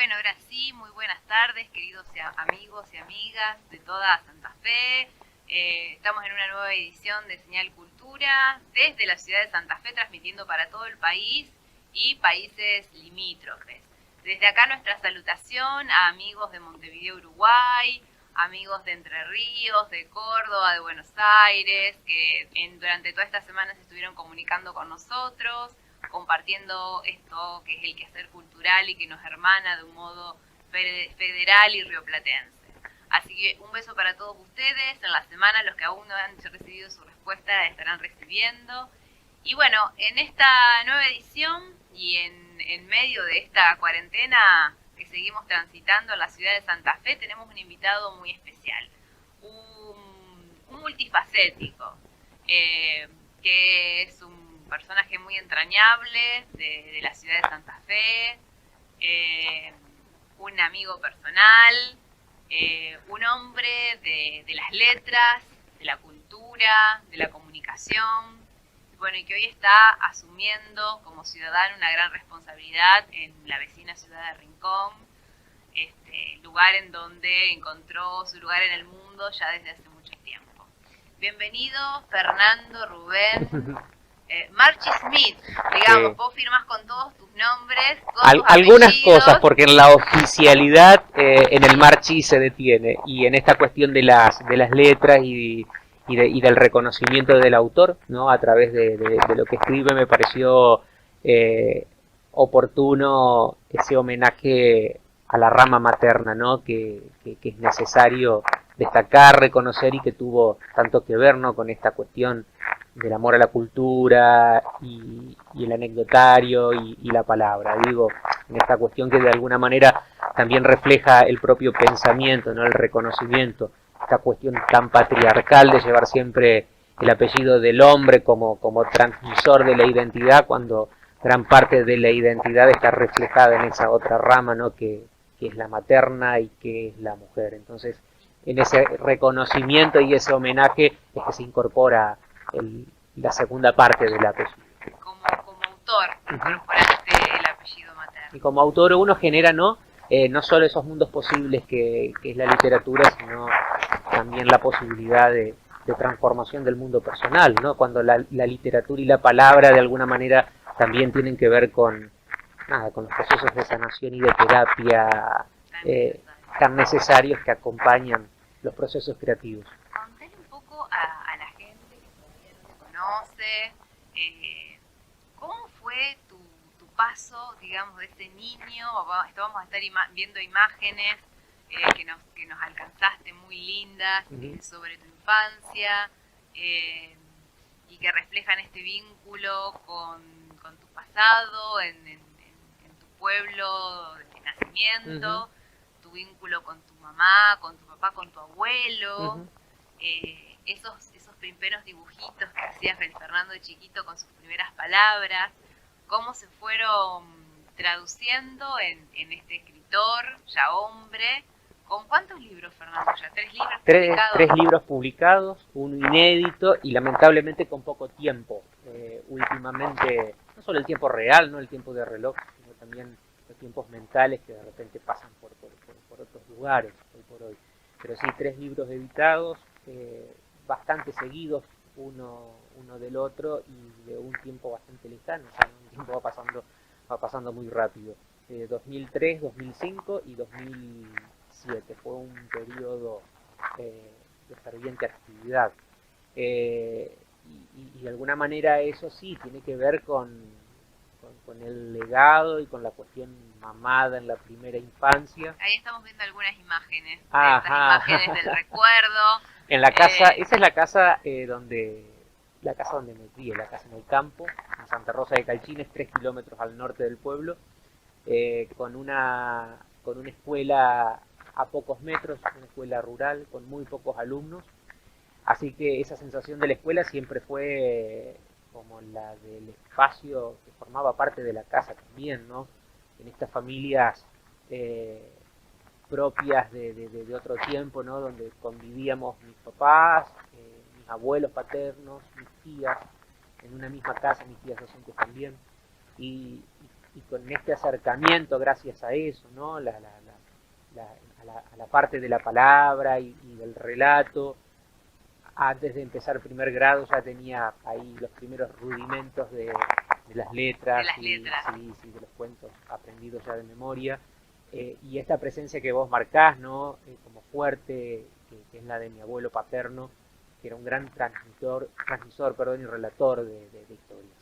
Bueno, ahora sí, muy buenas tardes, queridos amigos y amigas de toda Santa Fe. Estamos en una nueva edición de Señal Cultura desde la ciudad de Santa Fe, transmitiendo para todo el país y países limítrofes. Desde acá nuestra salutación a amigos de Montevideo, Uruguay, amigos de Entre Ríos, de Córdoba, de Buenos Aires, que durante toda esta semana se estuvieron comunicando con nosotros, compartiendo esto que es el quehacer cultural y que nos hermana de un modo federal y rioplatense. Así que un beso para todos ustedes. En la semana los que aún no han recibido su respuesta estarán recibiendo. Y bueno, en esta nueva edición y en medio de esta cuarentena que seguimos transitando en la ciudad de Santa Fe, tenemos un invitado muy especial, un multifacético, que es un personaje muy entrañable de la ciudad de Santa Fe, un amigo personal, un hombre de las letras, de la cultura, de la comunicación, bueno, y que hoy está asumiendo como ciudadano una gran responsabilidad en la vecina ciudad de Rincón, lugar en donde encontró su lugar en el mundo ya desde hace mucho tiempo. Bienvenido, Fernando Rubén Marchi Smith, digamos, vos firmás con todos tus nombres, todos tus algunas apellidos. cosas, porque en la oficialidad en el Marchi se detiene, y en esta cuestión de las letras y del reconocimiento del autor, ¿no? A través de lo que escribe, me pareció oportuno ese homenaje a la rama materna, ¿no? que es necesario destacar, reconocer, y que tuvo tanto que ver, ¿no? Con esta cuestión del amor a la cultura y el anecdotario y la palabra. Digo, en esta cuestión que de alguna manera también refleja el propio pensamiento, ¿no? El reconocimiento, esta cuestión tan patriarcal de llevar siempre el apellido del hombre como transmisor de la identidad, cuando gran parte de la identidad está reflejada en esa otra rama, ¿no? que es la materna y que es la mujer. Entonces, en ese reconocimiento y ese homenaje es que se incorpora la segunda parte del apellido. Como autor, incorporaste el apellido materno. Y como autor uno genera, no solo esos mundos posibles que es la literatura, sino también la posibilidad de transformación del mundo personal, ¿no? Cuando la literatura y la palabra de alguna manera también tienen que ver con los procesos de sanación y de terapia tan necesarios que acompañan los procesos creativos. Contale un poco a la gente que todavía no te conoce, ¿cómo fue tu paso, digamos, de ese niño? Vamos a estar viendo imágenes que nos alcanzaste muy lindas sobre tu infancia, y que reflejan este vínculo con tu pasado en tu pueblo de nacimiento, tu vínculo con tu mamá, con tu papá, con tu abuelo, esos primeros dibujitos que hacía Fernando de chiquito con sus primeras palabras, cómo se fueron traduciendo en este escritor, ya hombre. ¿Con cuántos libros, Fernando? ¿Ya 3 libros publicados? 3 libros publicados, uno inédito y lamentablemente con poco tiempo. Últimamente, no solo el tiempo real, no el tiempo de reloj, sino también los tiempos mentales que de repente pasan por otros lugares hoy por hoy. Pero sí, 3 libros editados, bastante seguidos uno del otro y de un tiempo bastante lejano, o sea, un tiempo va pasando muy rápido. 2003, 2005 y 2007 fue un periodo de ferviente actividad, y de alguna manera eso sí tiene que ver con el legado y con la cuestión mamada en la primera infancia. Ahí estamos viendo algunas imágenes, estas imágenes del recuerdo. En la casa, esa es la casa donde me crié, la casa en el campo, en Santa Rosa de Calchines, 3 kilómetros al norte del pueblo, con una escuela a pocos metros, una escuela rural con muy pocos alumnos. Así que esa sensación de la escuela siempre fue como la del espacio que formaba parte de la casa también, ¿no? En estas familias propias de otro tiempo, ¿no? Donde convivíamos mis papás, mis abuelos paternos, mis tías, en una misma casa, mis tías docentes también. Y con este acercamiento gracias a eso, ¿no? A la parte de la palabra y del relato. Antes de empezar el primer grado ya tenía ahí los primeros rudimentos de las letras, sí, de los cuentos aprendidos ya de memoria. Y esta presencia que vos marcás, ¿no? Como fuerte, que es la de mi abuelo paterno, que era un gran transmisor y relator de historias.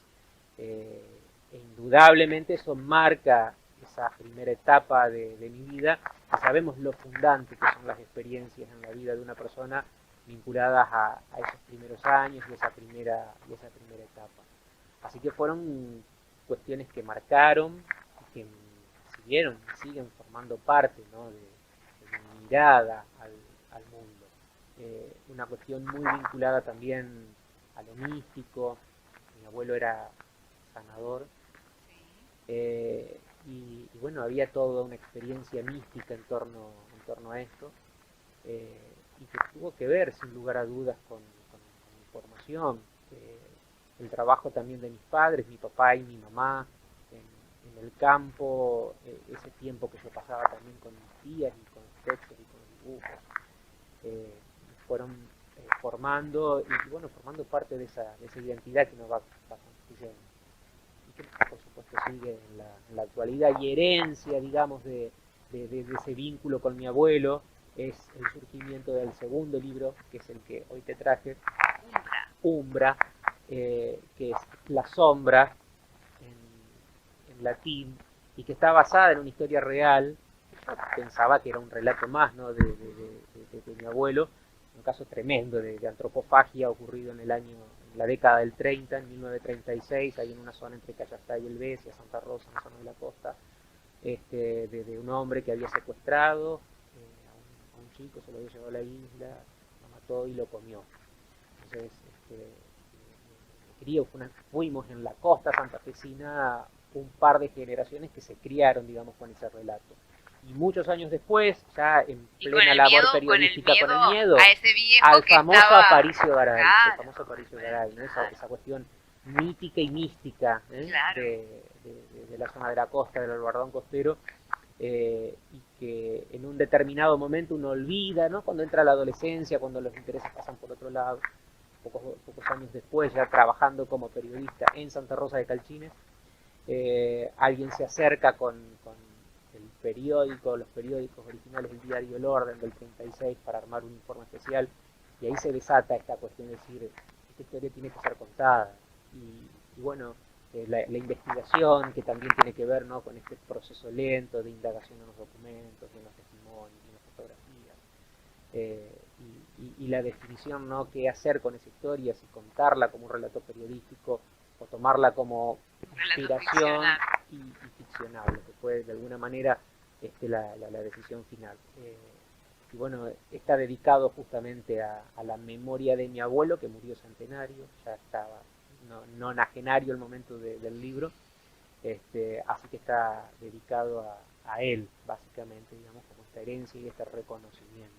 Indudablemente eso marca esa primera etapa de mi vida, y sabemos lo fundante que son las experiencias en la vida de una persona vinculadas a esos primeros años y esa primera etapa. Así que fueron cuestiones que marcaron y que siguieron y siguen formando parte, ¿no? de mi mirada al mundo. Una cuestión muy vinculada también a lo místico. Mi abuelo era sanador, y bueno, había toda una experiencia mística en torno a esto, y que tuvo que ver sin lugar a dudas con mi formación, el trabajo también de mis padres, mi papá y mi mamá en el campo, ese tiempo que yo pasaba también con mis tías y con los textos y con los dibujos, fueron formando parte de esa identidad que nos va construyendo, y que por supuesto sigue en la actualidad. Y herencia, digamos, de ese vínculo con mi abuelo es el surgimiento del segundo libro, que es el que hoy te traje, Umbra, que es la sombra en latín, y que está basada en una historia real. Yo pensaba que era un relato más, ¿no? de mi abuelo, un caso tremendo de antropofagia ocurrido en la década del 30, en 1936, ahí en una zona entre Callastá y Helvecia, Santa Rosa, en la zona de la costa, de un hombre que había secuestrado a un chico, se lo había llevado a la isla, lo mató y lo comió. Entonces, fuimos en la costa santafesina un par de generaciones que se criaron, digamos, con ese relato. Y muchos años después, ya en plena labor periodística, con el miedo a ese viejo al que famoso estaba... Aparicio Garay, claro, el famoso Aparicio Garay, ¿no? Esa cuestión mítica y mística, claro, de la zona de la costa, del Albardón costero, y que en un determinado momento uno olvida, ¿no? Cuando entra la adolescencia, cuando los intereses pasan por otro lado. Pocos años después, ya trabajando como periodista en Santa Rosa de Calchines, alguien se acerca con los periódicos originales del diario El Orden del 36 para armar un informe especial, y ahí se desata esta cuestión de decir, esta historia tiene que ser contada. Y bueno, la investigación, que también tiene que ver, ¿no? con este proceso lento de indagación en los documentos, en los testimonios, en las fotografías, y la definición, ¿no? qué hacer con esa historia, si contarla como un relato periodístico o tomarla como inspiración y ficcionable, que fue de alguna manera la decisión final. Y bueno, está dedicado justamente a la memoria de mi abuelo, que murió centenario, ya estaba nonagenario el momento del libro, así que está dedicado a él, básicamente, digamos, como esta herencia y este reconocimiento.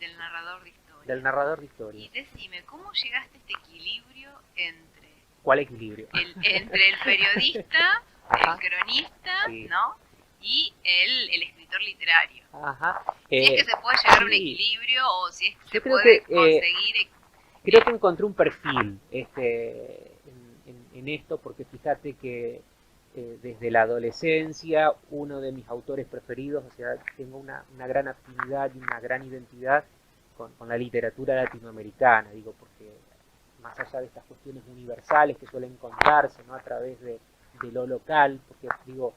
Del narrador de historia. Del narrador de historia. Y decime, ¿cómo llegaste a este equilibrio entre... ¿Cuál equilibrio? Entre el periodista, el cronista, sí. ¿no? Y el escritor literario. Ajá. Si es que se puede llegar a un equilibrio, o si es que se puede conseguir... Creo que encontré un perfil en esto, porque fíjate que desde la adolescencia, uno de mis autores preferidos, o sea, tengo una gran afinidad y una gran identidad con la literatura latinoamericana, digo, porque más allá de estas cuestiones universales que suelen contarse, ¿no? a través de lo local, porque digo,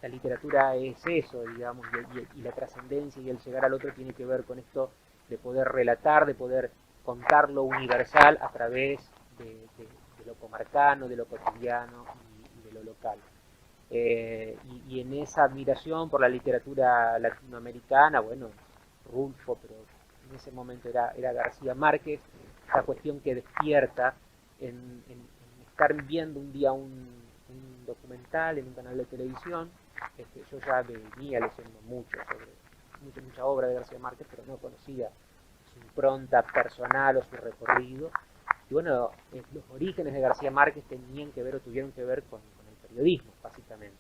la literatura es eso, digamos, y la trascendencia y el llegar al otro tiene que ver con esto de poder relatar, de poder contar lo universal a través de lo comarcano, de lo cotidiano y de lo local. Y en esa admiración por la literatura latinoamericana, bueno, Rulfo, pero en ese momento era García Márquez, esa cuestión que despierta en estar viendo un día un documental en un canal de televisión. Yo ya venía leyendo mucha obra de García Márquez, pero no conocía su impronta personal o su recorrido. Y bueno, los orígenes de García Márquez tenían que ver o tuvieron que ver con el periodismo, básicamente.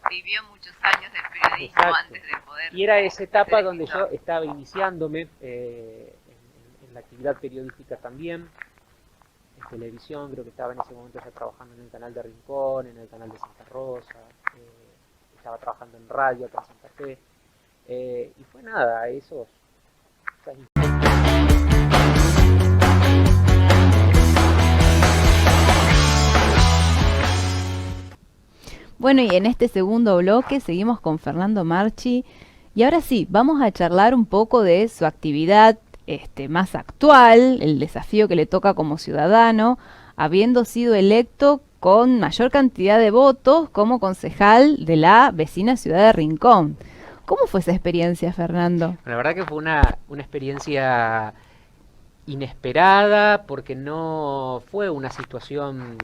Vivió muchos años del periodismo. Exacto. Antes de poder... Y era esa etapa donde yo estaba iniciándome en la actividad periodística también, en televisión, creo que estaba en ese momento ya trabajando en el canal de Rincón, en el canal de Santa Rosa, estaba trabajando en radio acá en Santa Fe, y fue nada, esos... Bueno, y en este segundo bloque seguimos con Fernando Marchi, y ahora sí, vamos a charlar un poco de su actividad más actual, el desafío que le toca como ciudadano, habiendo sido electo con mayor cantidad de votos como concejal de la vecina ciudad de Rincón. ¿Cómo fue esa experiencia, Fernando? La verdad que fue una experiencia inesperada, porque no fue una situación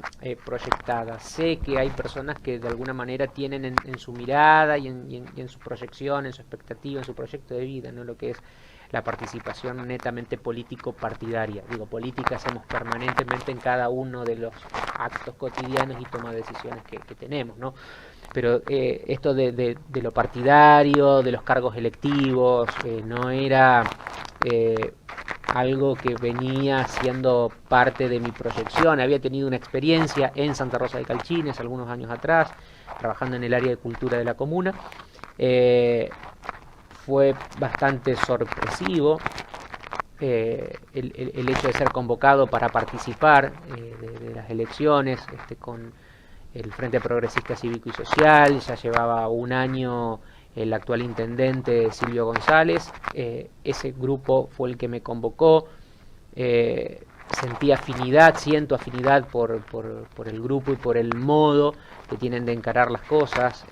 proyectada. Sé que hay personas que de alguna manera tienen en su mirada y en su proyección, en su expectativa, en su proyecto de vida, ¿no?, lo que es la participación netamente político-partidaria. Digo, política hacemos permanentemente en cada uno de los actos cotidianos y toma de decisiones que tenemos, ¿no? Pero esto de lo partidario, de los cargos electivos, no era algo que venía siendo parte de mi proyección. Había tenido una experiencia en Santa Rosa de Calchines algunos años atrás, trabajando en el área de cultura de la comuna. Fue bastante sorpresivo el hecho de ser convocado para participar de las elecciones con el Frente Progresista Cívico y Social. Ya llevaba un año el actual intendente Silvio González. Ese grupo fue el que me convocó. Siento afinidad por el grupo y por el modo que tienen de encarar las cosas,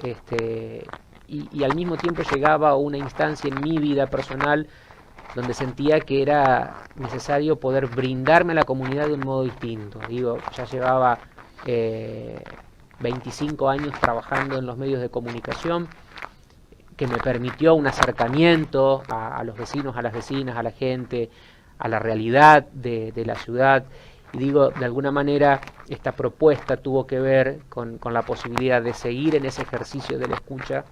y al mismo tiempo llegaba a una instancia en mi vida personal donde sentía que era necesario poder brindarme a la comunidad de un modo distinto. Digo, ya llevaba 25 años trabajando en los medios de comunicación, que me permitió un acercamiento a los vecinos, a las vecinas, a la gente, a la realidad de la ciudad. Y digo, de alguna manera esta propuesta tuvo que ver con la posibilidad de seguir en ese ejercicio de la escucha,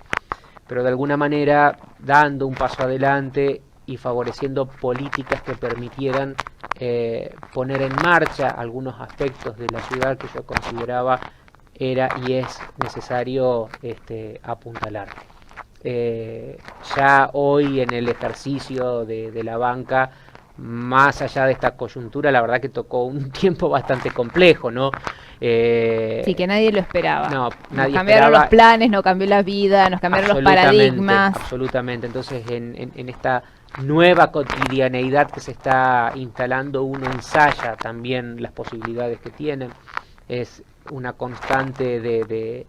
pero de alguna manera dando un paso adelante y favoreciendo políticas que permitieran poner en marcha algunos aspectos de la ciudad que yo consideraba era y es necesario apuntalar. Ya hoy en el ejercicio de la banca, más allá de esta coyuntura, la verdad que tocó un tiempo bastante complejo, ¿no? Sí, que nadie lo esperaba. No, nadie nos cambiaron los planes, nos cambió la vida, nos cambiaron los paradigmas. Absolutamente. Entonces, en esta nueva cotidianeidad que se está instalando, uno ensaya también las posibilidades que tiene. Es una constante de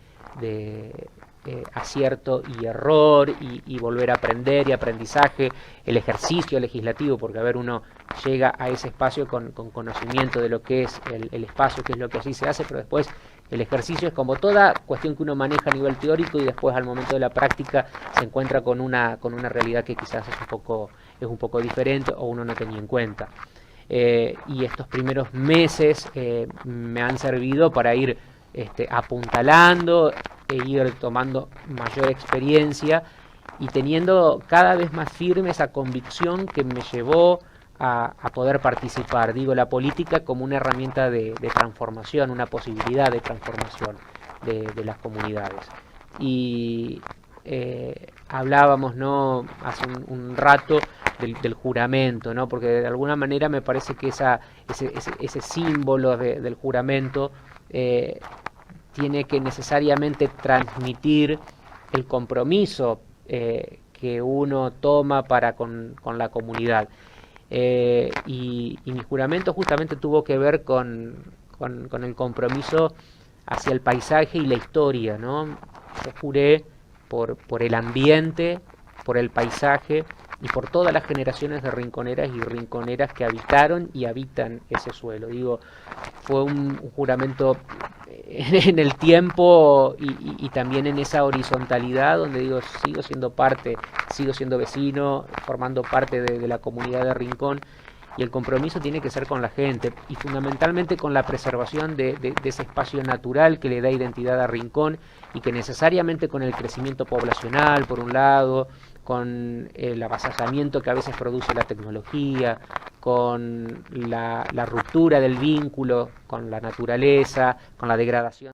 acierto y error y volver a aprender y aprendizaje, el ejercicio legislativo, porque a ver, uno llega a ese espacio con conocimiento de lo que es el espacio, que es lo que allí se hace, pero después el ejercicio es como toda cuestión que uno maneja a nivel teórico y después al momento de la práctica se encuentra con una realidad que quizás es un poco diferente o uno no tenía en cuenta. Y estos primeros meses me han servido para ir apuntalando e ir tomando mayor experiencia y teniendo cada vez más firme esa convicción que me llevó a poder participar. Digo, la política como una herramienta de transformación, una posibilidad de transformación de las comunidades. Y hablábamos, ¿no?, hace un rato del juramento, ¿no?, porque de alguna manera me parece que ese símbolo del juramento tiene que necesariamente transmitir el compromiso que uno toma para con la comunidad. Y mi juramento justamente tuvo que ver con el compromiso hacia el paisaje y la historia, ¿no? Yo juré por el ambiente, por el paisaje y por todas las generaciones de rinconeras y rinconeras que habitaron y habitan ese suelo. Digo, fue un juramento en el tiempo y también en esa horizontalidad donde digo, sigo siendo parte, sigo siendo vecino, formando parte de la comunidad de Rincón, y el compromiso tiene que ser con la gente y fundamentalmente con la preservación de ese espacio natural que le da identidad a Rincón y que necesariamente con el crecimiento poblacional, por un lado, con el avasallamiento que a veces produce la tecnología, con la ruptura del vínculo con la naturaleza, con la degradación.